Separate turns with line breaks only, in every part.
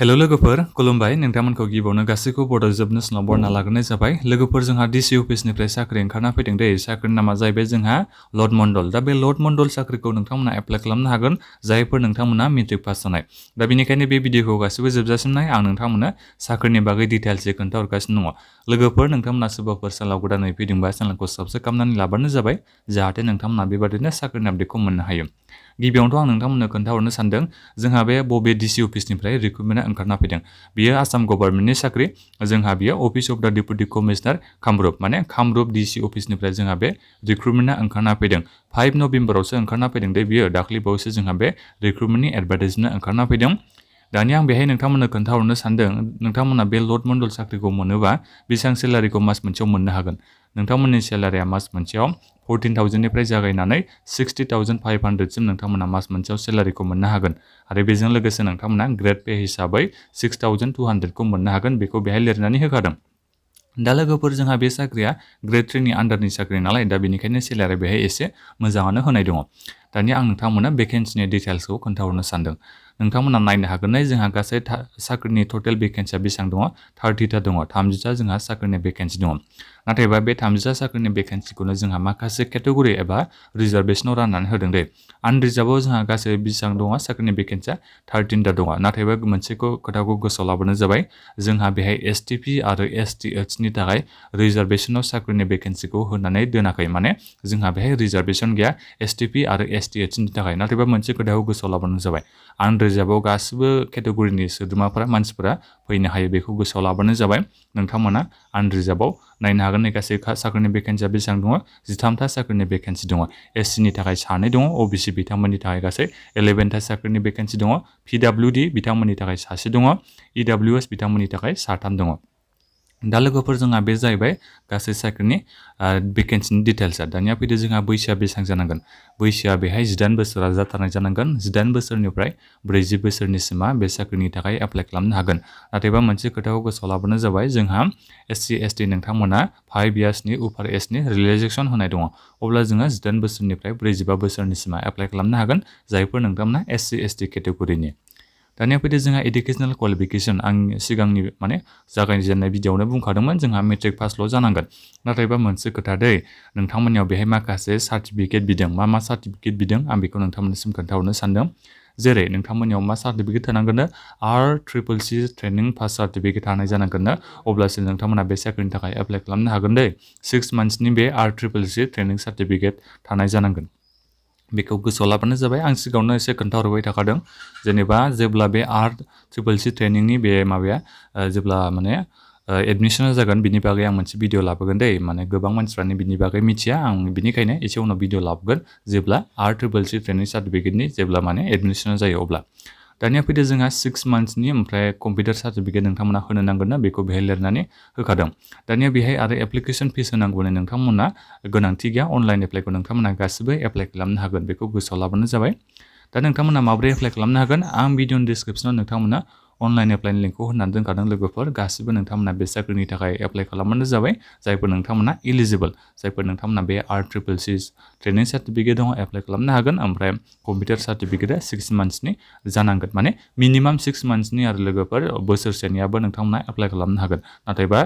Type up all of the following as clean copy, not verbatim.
हेल' लोगोफोर खुलुमबाय नोंथांमोनखौ गिबियावनो गासैखौबो बड' जोबनो स्लाव बरना लाग्रोनाय जाबाय लोगोफोर जोंहा डिसि अफिसनिफ्राय साख्रि ओंखारना फैदों दै साख्रिनि नामा जाहैबाय जोंहा लर्ड मण्डल दा बे लर्ड मण्डल साख्रिखौ नोंथांमोना एप्लाइ खालामनो हागोन जायफोर नोंथांमोना मेट्रिक पास जानाय दा बेनिखायनो बे भिडिअखौ गासिबो जोबजासिम नाय आं नोंथांमोननो साख्रिनि बागै डिटेल्सै खोन्थाहरगासिनो दङ लोगोफोर नोंथांमोना सोरबाफोर चेनेलाव गोदानै फैदोंबा चेनेलखौ साबस्क्राइब खालामनानै लाबानो जाबाय जाहाथे नोंथांमोना बेबादिनो साख्रिनि आपडेटखौ मोननो हायो गिबियावनोथ' आं नोंथांमोननो खोन्थाहरनो सानदों जोंहा बे बबे डिसि अफिसनिफ्राय रिक्रुटमेन्टआ ओंखारना फैदों बियो आसाम गभर्नमेन्टनि साख्रि जोंहा बियो अफिस अफ द डेपुटि कमिशनार कामरुप माने कामरुप डिसि अफिसनिफ्राय जोंहा बे रिक्रुटमेन्टआ ओंखारना फैदों 5 नभेम्बरावसो ओंखारना फैदों दे बियो दाख्लैबावैसो जोंहा बे रिक्रुटमेन्टनि एडभार्टाइजमेन्टआ ओंखारना फैदों दानिया आं बेहाय नोंथांमोननो खोन्थाहरनो सानदों नोंथांमोना बे लर्ड मण्डल साख्रिखौ मोनोबा बेसेबां सेलारिखौ मास मोनसेयाव मोननो हागोन नोंथांमोननि सेलारिया मास मोनसेयाव 14,000 निफ्राय जागायनानै 60,500 सिम नोंथांमोना मास मोनसेयाव सेलारिखौ मोननो हागोन आरो बेजों लोगोसे नोंथांमोना ग्रेड पे हिसाबै 6,200 खौ मोननो हागोन बेखौ बेहाय लिरनानै होखादों दा लोगोफोर जोंहा बे साख्रिया ग्रेड 3 नि आन्डारनि साख्रि नालाय दा बेनिखायनो सेलारिया बेहाय एसे मोजाङानो होनाय दङ दानिया आं नोंथांमोना भेकेन्सिनि डिटेल्सखौ खोन्थाहरनो सानदों नोंथांमोना नायनो हागोन जोंहा गासै साख्रिनि टटेल भेकेन्सिया बेसेबां दङ 30टा दङ 30टा जोंहा साख्रिनि भेकेन्सि दङ नाथायबा बे 30टा साख्रिनि भेकेन्सिखौनो जोंहा माखासे केटेगरि एबा रिजार्भेसनाव राननानै होदों दे आनरिजार्भआव जोंहा गासै बेसेबां दङ साख्रिनि भेकेन्सिया 13टा दङ नाथायबा मोनसेखौ खोथाखौ गोसोआव लाबोनो जाबाय जोंहा बेहाय एसटिपि आरो एसटिएचनि थाखाय रिजार्भेसनाव साख्रिनि भेकेन्सिखौ होनानै दोनाखै माने जोंहा बेहाय रिजार्भेसन गैया एसटिपि आरो एसटिएचनि थाखाय नाथायबा मोनसे खोथाखौ गोसोआव लाबोनो जाबाय आनरिजार्भआव गासिबो केटेगरिनि सोद्रोमाफोरा मानसिफोरा फैनो हायो बेखौ गोसोआव लाबोनो जाबाय नोंथांमोना आनरिजार्भआव नायनो हागोन गासै साख्रिनि भेकेन्सिया बेसेबां दङ 13टा साख्रिनि भेकेन्सि दङ एससिनि थाखाय 2 दङ ओबिसि बिथांमोननि थाखाय गासै 11टा साख्रिनि भेकेन्सि दङ पिडब्लिउडि बिथांमोननि थाखाय 1 दङ इडब्लिउएस बिथांमोननि थाखाय 3 दङ दा लोगोफोर जोंहा बे जाहैबाय गासै साख्रिनि भेकेन्सिनि डिटेल्सआ दानिया फैदो जोंहा बैसोआ बेसेबां जानांगोन बैसोआ बेहाय 18 बोसोरा जाथारनाय जानांगोन 18 बोसोरनिफ्राय 40 बोसोरनिसिमा बे साख्रिनि थाखाय एप्लाइ खालामनो हागोन नाथायबा मोनसे खोथाखौ गोसोआव लाबोनो जाबाय जोंहा एससि एसटि नोंथांमोना 5 इयार्सनि उपार एजनि रिलेक्सेसन होनाय दङ अब्ला जोङो 18 बोसोरनिफ्राय 45 बोसोरनिसिमा एप्लाइ खालामनो हागोन जायफोर नोंथांमोना एससि एसटि केटेगरिनि दानिया फैदो जोंहा एडुकेसनेल क्वालिफिकेसन आं सिगांनि माने जागायजेननाय भिडिअआवनो बुंखादोंमोन जोंहा मेट्रिक पासल' जानांगोन नाथायबा मोनसे खोथा दै नोंथांमोननियाव बेहाय माखासे सार्टिफिकेट बिदों मा सार्टिफिकेट बिदों आं बेखौ नोंथांमोननिसिम खोन्थाहरनो सानदों जेरै नोंथांमोननियाव मा सार्टिफिकेट थानांगोन RCCC ट्रेनिं पास सार्टिफिकेट थानाय जानांगोन अब्लासो नोंथांमोना बे साख्रिनि थाखाय एप्लाइ खालामनो हागोन दै 6 मान्थसनि बे RCCC ट्रेनिं सार्टिफिकेट थानाय जानांगोन बेखौ गोसोआव लाबानो जाबाय आं सिगाङावनो एसे खोन्थाहरबाय थाखादों जेनेबा जेब्ला बे RCCC ट्रेनिंनि बे माबाया जेब्ला माने एडमिसना जागोन बिनि बागै आं मोनसे भिडिअ लाबोगोन दै माने गोबां मानसिफ्रानो बिनि बागै मिथिया आं बिनिखायनो एसे उनाव भिडिअ लाबोगोन जेब्ला RCCC ट्रेनिं सार्टिफिकेटनि जेब्ला माने एडमिसना जायो अब्ला दानिया फैदो जोंहा 6 मान्थसनि ओमफ्राय कम्पिउटार सार्टिफिकेट नोंथांमोना होनो नांगोन ना बेखौ बेहाय लिरनानै होखादों दानिया बेहाय आरो एप्लिकेसन फिस होनांगौनि नोंथांमोना गोनांथि गैया अनलाइन एप्लाइखौ नोंथांमोना गासिबो एप्लाइ खालामनो हागोन बेखौ गोसोआव लाबानो जाबाय दा नोंथांमोना माबोरै एप्लाइ खालामनो हागोन आं भिडिअनि डिसक्रिपसनाव नोंथांमोना अनलाइन एप्लाइनि लिंकखौ होनानै दोनखादों लोगोफोर गासिबो नोंथांमोना बे साख्रिनि थाखाय एप्लाइ खालामबानो जाबाय जायफोर नोंथांमोना इलिजिबल जायफोर नोंथांमोना बे RCCC ट्रेनिं सार्टिफिकेट दङ एप्लाइ खालामनो हागोन ओमफ्राय कम्पिउटार सार्टिफिकेटआ 6 मान्थसनि जानांगोन माने मिनिमाम 6 मान्थसनि आरो लोगोफोर बोसोरसेनियाबो नोंथांमोना एप्लाइ खालामनो हागोन नाथायबा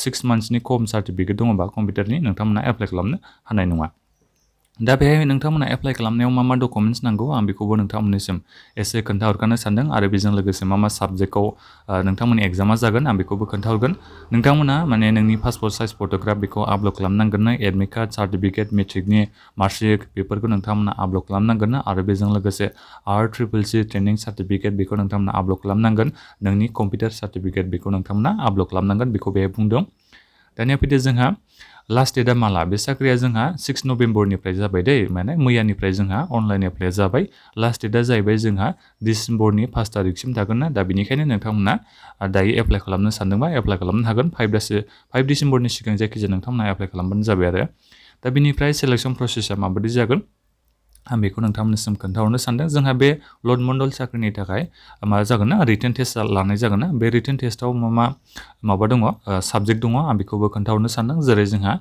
6 मान्थसनि खम सार्टिफिकेट दङबा कम्पिउटारनि नोंथांमोना एप्लाइ खालामनो हानाय नङा दा बेहाय नोंथांमोना एप्लाइ खालामनायाव मा डकुमेन्ट्स नांगौ आं बेखौबो नोंथांमोननिसिम एसे खोन्थाहरखानो सानदों आरो बेजों लोगोसे मा साबजेक्टआव नोंथांमोननि एग्जामा जागोन आं बेखौबो खोन्थाहरगोन नोंथांमोना माने नोंनि पासपर्ट साइज फट'ग्राफ बेखौ आपल'ड खालामनांगोन एडमिट कार्ड सार्टिफिकेट मेट्रिकनि मार्कशीट बेफोरखौ नोंथांमोना आपल'ड खालामनांगोन आरो बेजों लोगोसे RCCC ट्रेनिं सार्टिफिकेट बेखौ नोंथांमोना आपल'ड खालामनांगोन नोंनि कम्पिउटार सार्टिफिकेट बेखौ नोंथांमोना आपल'ड खालामनांगोन बेखौ बेहाय बुंदों दानिया फैदो जोंहा लास्ट डेटआ माला बे साख्रिया जोंहा 6 नभेम्बरनिफ्राय जाबाय दै माने मैयानिफ्राय जोंहा अनलाइन एप्लाइ जाबाय लास्ट डेटआ जाहैबाय जोंहा डिसेम्बरनि 5 तारिखसिम थागोन ना दा बेनिखायनो नोंथांमोना दायो एप्लाइ खालामनो सानदोंबा एप्लाइ खालामनो हागोन 5 डिसेम्बरनि सिगां जायखिजाया नोंथांमोना एप्लाइ खालामबानो जाबाय आरो दा बेनिफ्राय सेलेक्सन प्रसेसआ माबायदि जागोन आं बेखौ नोंथांमोननिसिम खोन्थाहरनो सानदों जोंहा बे लर्ड मन्डल साख्रिनि थाखाय मा जागोन ना रिटेन टेस्ट लानाय जागोन ना बे रिटेन टेस्टआव माबा दङ साबजेक्ट दङ आं बेखौबो खोन्थाहरनो सानदों जेरै जोंहा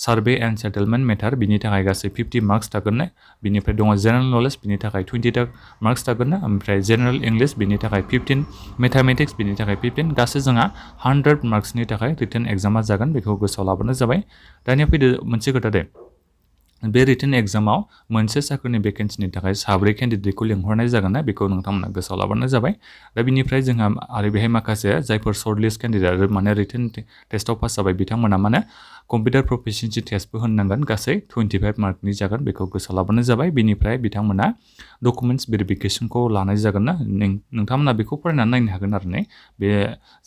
सार्भे एन्ड सेटेलमेन्ट मेटार बिनि थाखाय गासै 50 मार्क्स थागोन ना बिनिफ्राय दङ जेनेरेल नलेज बिनि थाखाय 20 मार्क्स थागोन ना ओमफ्राय जेनेरेल इंलिश बिनि थाखाय 15 मेथामेटिक्स बिनि थाखाय 15 गासै जोंहा 100 मार्क्सनि थाखाय रिटेन एग्जामा जागोन बेखौ गोसोआव लाबानो जाबाय दानिया फैदो मोनसे खोथा दे बे रिटेन एग्जामाव मोनसे साख्रिनि भेकेन्सिनि थाखाय 7 केन्डिडेटखौ लिंहरनाय जागोन ना बेखौ नोंथांमोना गोसोआव लाबानो जाबाय दा बिनिफ्राय जोंहा आरो बेहाय माखासे जायफोर सर्ट लिस्ट केन्डिडेट माने रिटेन टेस्टआव पास जाबाय बिथांमोना माने कम्पिउटार प्रफिसियेन्सि टेस्टबो होनांगोन गासै 25 मार्कनि जागोन बेखौ गोसोआव लाबानो जाबाय बिनिफ्राय बिथांमोना डकुमेन्टस भेरिफिकेसनखौ लानाय जागोन ना नोंथांमोना बेखौ फरायनानै नायनो हागोन आरो ने बे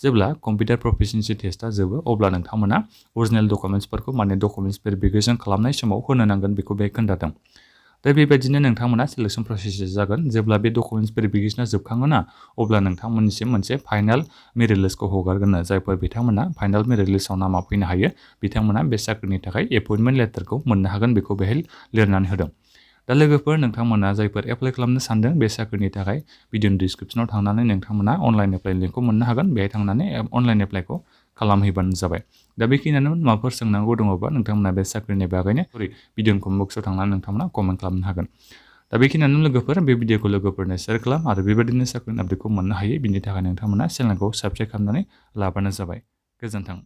जेब्ला कम्पिउटार प्रफिसियेन्सि टेस्टआ जोबो अब्ला नोंथांमोना अरिजिनेल डकुमेन्टसफोरखौ माने डकुमेन्टस भेरिफिकेसन खालामनाय समाव होनो नांगोन बेखौ बे खोन्थादों दा बेबायदिनो नोंथांमोना सिलेक्सन प्रसेस जागोन जेब्ला बे डकुमेन्टस भेरिफिकेसना जोबखाङो ना अब्ला नोंथांमोननिसिम मोनसे फाइनाल मेरिट लिस्टखौ हगारगोन जायफोर बिथांमोना फाइनाल मेरिट लिस्टआव नामा फैनो हायो बिथांमोना बे साख्रिनि थाखाय एपइन्टमेन्ट लेटारखौ मोननो हागोन बेखौ बेहाय लिरनानै होदों दा लोगोफोर नोंथांमोना जायफोर एप्लाइ खालामनो सानदों बे साख्रिनि थाखाय भिडिअनि डिसक्रिपसनाव थांनानै नोंथांमोना अनलाइन एप्लाइ लिंकखौ मोननो हागोन बेहाय थांनानै अनलाइन एप्लाइखौ खालामहैबानो जाबाय दा बेखिनियानो माबाफोर सोंनांगौ दङबा नोंथांमोना बे साख्रिनि बागैनो भिडिअनि कमेन्ट बक्सआव थांनानै नोंथांमोना कमेन्ट खालामनो हागोन दा बेखिनियानो लोगोफोर बे भिडिअखौ लोगोफोरनो शेयार खालाम आरो बेबायदिनो साख्रिनि आपडेटखौ मोननो हायो बिनि थाखाय नोंथांमोना चेनेलखौ साबस्क्राइब खालामनानै लाबानो जाबाय गोजोन्थों